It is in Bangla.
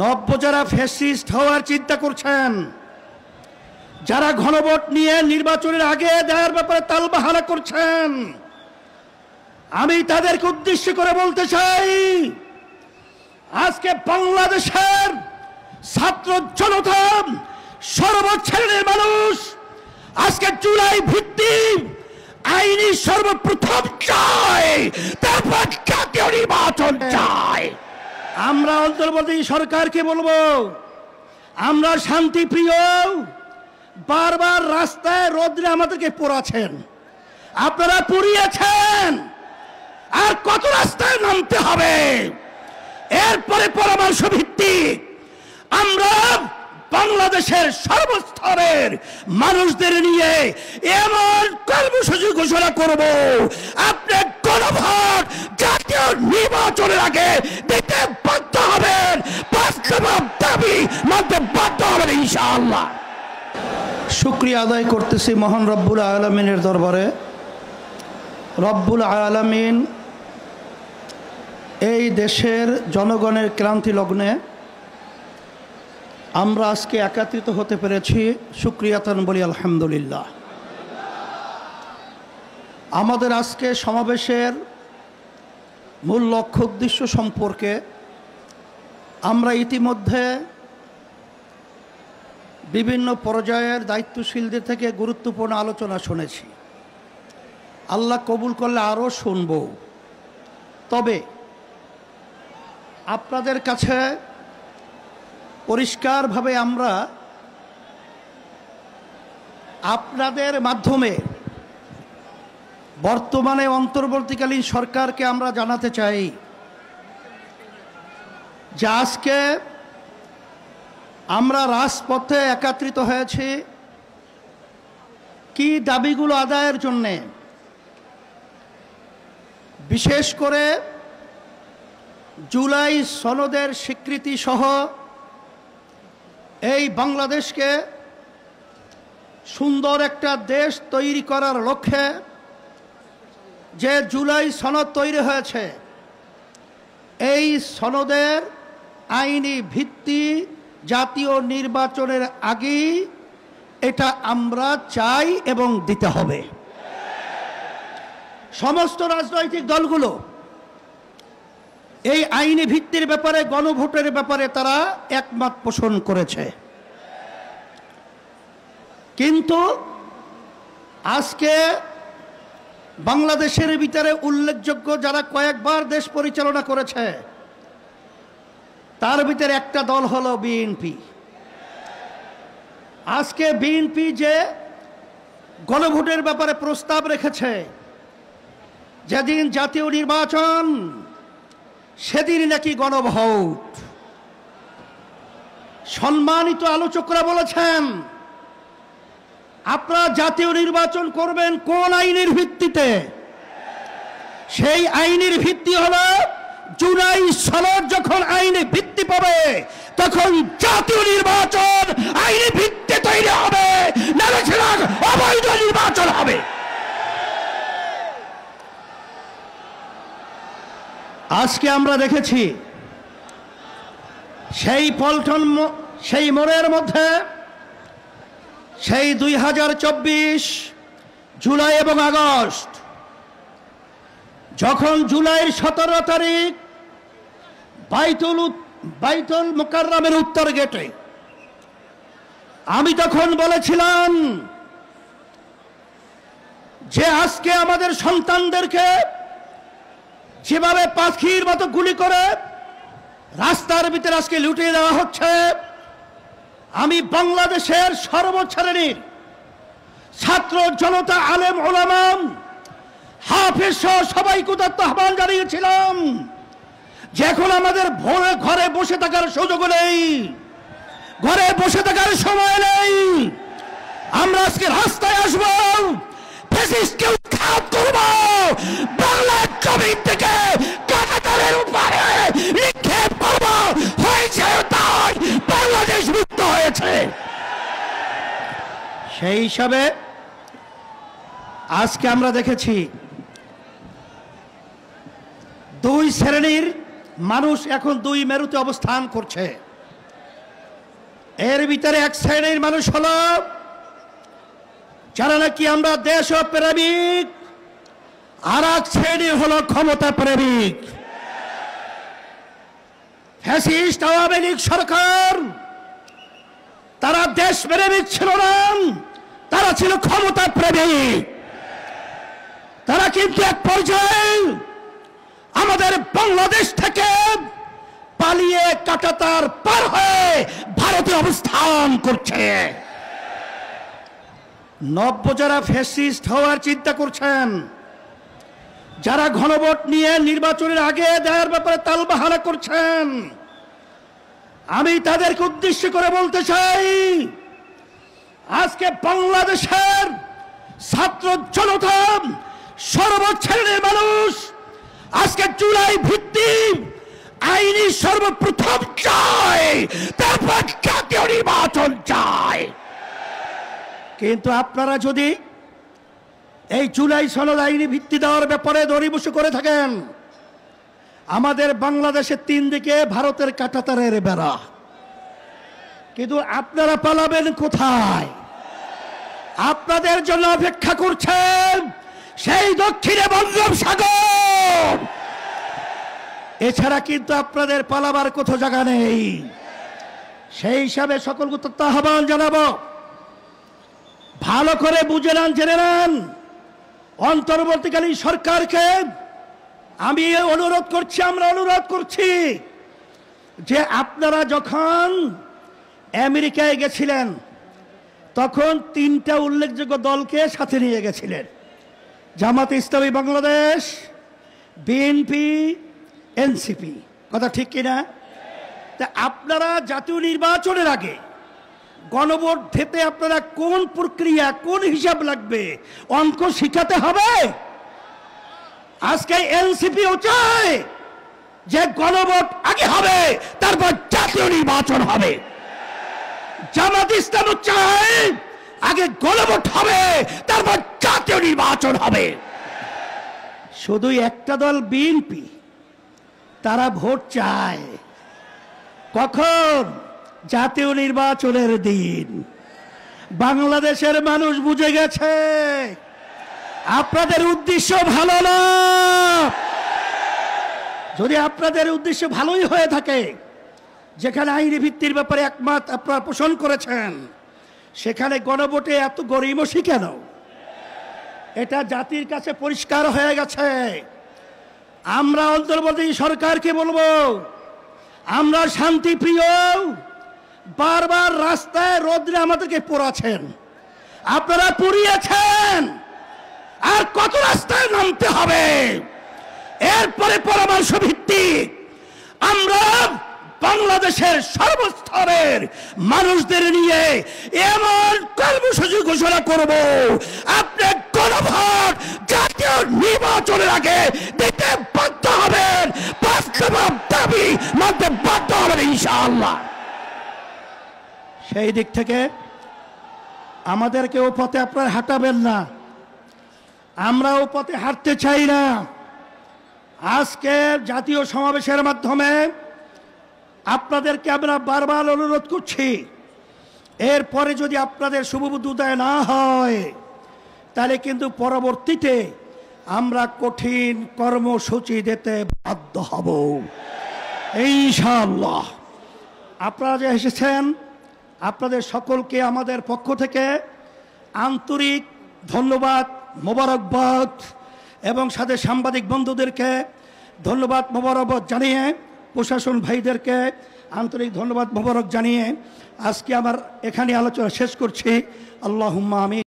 নব্য যারা ফ্যাসিস্ট হওয়ার চিন্তা করছেন, যারা ঘনভোট নিয়ে নির্বাচনের আগে দেওয়ার ব্যাপারে তালবাহানা করছেন, আমি তাদেরকে উদ্দেশ্য করে বলতে চাই, আজকে বাংলাদেশের ছাত্র জনতা, সর্বশ্রেণীর মানুষ আজকে জুলাই ভিত্তিক আইনি সর্বপ্রথম চায়, তারপর জাতীয় নির্বাচন চায়। আমরা অন্তর্বর্তী সরকারকে বলবো, আমরা শান্তিপ্রিয়, বারবার রাস্তায় রোদ্রে আমাদেরকে পোড়াচ্ছেন, আপনারা পুড়িয়েছেন, আর কত রাস্তায় নামতে হবে? এরপরে পরামর্শ ভিত্তিক আমরা বাংলাদেশের সর্বস্তরের মানুষদের নিয়ে এমন কর্মসূচি ঘোষণা করব, আপনি গণভোট জাতীয় নির্বাচনের আগে দিতে বাধ্য হবেন, বাস্তব দাবি মানতে বাধ্য হবেন ইনশাআল্লাহ। শুকরিয়া আদায় করতেছি মহান রব্বুল আলামিনের দরবারে। রব্বুল আলামিন এই দেশের জনগণের ক্লান্তি লগ্নে আমরা আজকে একত্রিত হতে পেরেছি, শুকরিয়াতান বলি আলহামদুলিল্লাহ। আমাদের আজকে সমাবেশের মূল লক্ষ্য উদ্দেশ্য সম্পর্কে আমরা ইতিমধ্যে বিভিন্ন পর্যায়ের দায়িত্বশীলদের থেকে গুরুত্বপূর্ণ আলোচনা শুনেছি। আল্লাহ কবুল করলে আরও শুনব। তবে আপনাদের কাছে পরিষ্কারভাবে আমরা আপনাদের মাধ্যমে বর্তমানে অন্তর্বর্তীকালীন সরকারকে আমরা জানাতে চাই যে আজকে আমরা রাজপথে একত্রিত হয়েছি কি দাবিগুলো আদায়ের জন্যে, বিশেষ করে জুলাই সনদের স্বীকৃতি সহ এই বাংলাদেশকে সুন্দর একটা দেশ তৈরি করার লক্ষ্যে যে জুলাই সনদ তৈরি হয়েছে, এই সনদের আইনি ভিত্তি জাতীয় নির্বাচনের আগেই এটা আমরা চাই এবং দিতে হবে। সমস্ত রাজনৈতিক দলগুলো এই আইনি ভিত্তির ব্যাপারে, গণভোটের ব্যাপারে তারা একমত পোষণ করেছে। কিন্তু আজকে বাংলাদেশের ভিতরে উল্লেখযোগ্য যারা কয়েকবার দেশ পরিচালনা করেছে, তার ভিতরে একটা দল হলো বিএনপি। আজকে বিএনপি যে গণভোটের ব্যাপারে প্রস্তাব রেখেছে, যেদিন জাতীয় নির্বাচন সেদিন নাকি গণভোট। সম্মানিত আলোচকরা বলেছেন, আপনারা জাতীয় নির্বাচন করবেন কোন আইনের ভিত্তিতে? সেই আইনের ভিত্তি হলো জুলাই সনদ যখন আইনে ভিত্তি পাবে তখন জাতীয় নির্বাচন আইনি ভিত্তি তৈরি হবে, নাহলে সেটা অবৈধ নির্বাচন হবে। আজকে আমরা দেখেছি সেই পল্টন, সেই মোড়ের মধ্যে সেই 2024 জুলাই এবং আগস্ট, যখন জুলাইয়ের 17 তারিখ বাইতুল মুকাররমের উত্তর গেটে আমি তখন বলেছিলাম যে আজকে আমাদের সন্তানদেরকে যেভাবে পাখির মতো গুলি করে রাস্তার ভিতরে আজকে লুটিয়ে দেওয়া হচ্ছে, আমি বাংলাদেশের সর্বশ্রেণীর ছাত্র জনতা, আলেম ওলামা, হাফেজ সহ সবাইকে উদাত্ত আহ্বান জানিয়েছিলাম যে এখন আমাদের ঘরে বসে থাকার সুযোগ নেই, ঘরে বসে থাকার সময় নেই। আমরা আজকে রাস্তায় আসবো, ফ্যাসিস্টকে উৎখাত করব, বাংলার জমিন থেকে কাঁটাতারের উপরে নিক্ষেপ করব। হয়েছে তাই, বাংলাদেশ মুক্ত হয়েছে। সেই হিসাবে আজকে আমরা দেখেছি দুই শ্রেণীর মানুষ এখন দুই মেরুতে অবস্থান করছে। এর ভিতরে এক শ্রেণীর মানুষ হলো যারা নাকি আমরা দেশ প্রেমিক, আর এক শ্রেণী হলো ক্ষমতা প্রেমিক। ফ্যাসিস্ট আওয়ামী লীগ সরকার তারা দেশ প্রেমিক ছিল না, তারা ছিল ক্ষমতা প্রেমিক। তারা কিন্তু এক পর্যায়ে আমাদের বাংলাদেশ থেকে পালিয়ে কাঁটাতার পার হয়ে ভারতে অবস্থান করছে। নব্য যারা ফ্যাসিস্ট হওয়ার চিন্তা করছেন, যারা গণভোট নিয়ে নির্বাচনের আগে দেওয়ার ব্যাপারে তালবাহানা করছেন, আমি তাদেরকে উদ্দেশ্য করে বলতে চাই, আজকে বাংলাদেশের ছাত্র জনতা, সর্বশ্রেণীর মানুষ আজকে জুলাই ভিত্তিক আইনি সর্বপ্রথম চায়, তারপর জাতীয় নির্বাচন চায়। কিন্তু আপনারা যদি এই জুলাই সনদ আইনি ভিত্তি দেওয়ার ব্যাপারে দড়িবসু করে থাকেন, আমাদের বাংলাদেশের তিন দিকে ভারতের কাঁটাতারের বেড়া, কিন্তু আপনারা পালাবেন কোথায়? আপনাদের জন্য অপেক্ষা করছেন সেই দক্ষিণে বঙ্গোপসাগর। এছাড়া কিন্তু আপনাদের পালাবার কোথাও জায়গা নেই। সেই হিসাবে সকলকে আহ্বান জানাবো, ভালো করে বুঝে নেন, জেনে নেন, অন্তর্বর্তীকালীন সরকারকে আমি অনুরোধ করছি, আমরা অনুরোধ করছি যে আপনারা যখন আমেরিকায় গেছিলেন তখন তিনটা উল্লেখযোগ্য দলকে সাথে নিয়ে গেছিলেন, জামাত ইসলামী বাংলাদেশ, বিএনপি, এনসিপি। কথা ঠিক কিনা? তা আপনারা জাতীয় নির্বাচনের আগে গণভোট দিতে আপনারা কোন প্রক্রিয়া, কোন হিসাব লাগবে, অঙ্ক শিখাতে হবে। আজকে এনসিপিও চায় যে গণভোট আগে হবে, তারপর জাতীয় নির্বাচন হবে। জামাত ইসলামও চায় আগে গণভোট হবে, তারপর জাতীয় নির্বাচন হবে। শুধু একটা দল বিএনপি, তারা ভোট চায় কখন? জাতীয় নির্বাচনের দিন। বাংলাদেশের মানুষ বুঝে গেছে আপনাদের উদ্দেশ্য ভালো না। যদি আপনাদের উদ্দেশ্য ভালোই হয়ে থাকে, যেখানে আইনি ভিত্তির ব্যাপারে একমত আপনারা পোষণ করেছেন, সেখানে গণভোটে এত গড়িমসি কেন? এটা জাতির কাছে পরিষ্কার হয়ে গেছে। আমরা অন্তর্বর্তী সরকারকে বলবো, আমরা শান্তিপ্রিয়, বারবার রাস্তায় রোদ্রে আমাদেরকে পোড়াচ্ছেন, আপনারা পুড়িয়েছেন, আর কত রাস্তায় নামতে হবে? এরপরে পরামর্শ ভিত্তিক আমরা বাংলাদেশের সর্বস্তরের মানুষদের নিয়ে এমন কর্মসূচি ঘোষণা করব, আপনি গণভোট জাতীয় নির্বাচনের আগে দিতে বাধ্য হবেন, বাস্তব দাবি মানতে বাধ্য হবেন ইনশাআল্লাহ। সেই দিক থেকে আমাদেরকে ও পথে আপনারা হাঁটাবেন না, আমরা ও পথে হাঁটতে চাই না। আজকে জাতীয় সমাবেশের মাধ্যমে আপনাদেরকে আমরা বারবার অনুরোধ করছি, এরপরে যদি আপনাদের শুভবুদ্ধি উদয় না হয়, তাহলে কিন্তু পরবর্তীতে আমরা কঠিন কর্মসূচি দিতে বাধ্য হব ইনশাআল্লাহ। আপনারা যে এসেছেন, আপনাদের সকলকে আমাদের পক্ষ থেকে আন্তরিক ধন্যবাদ, মোবারকবাদ, এবং সাথে সাংবাদিক বন্ধুদেরকে ধন্যবাদ মোবারকবাদ জানিয়ে, প্রশাসন ভাইদেরকে আন্তরিক ধন্যবাদ মোবারক জানিয়ে আজকে আমার এখানে আলোচনা শেষ করছি। আল্লাহুম্মা আমিন।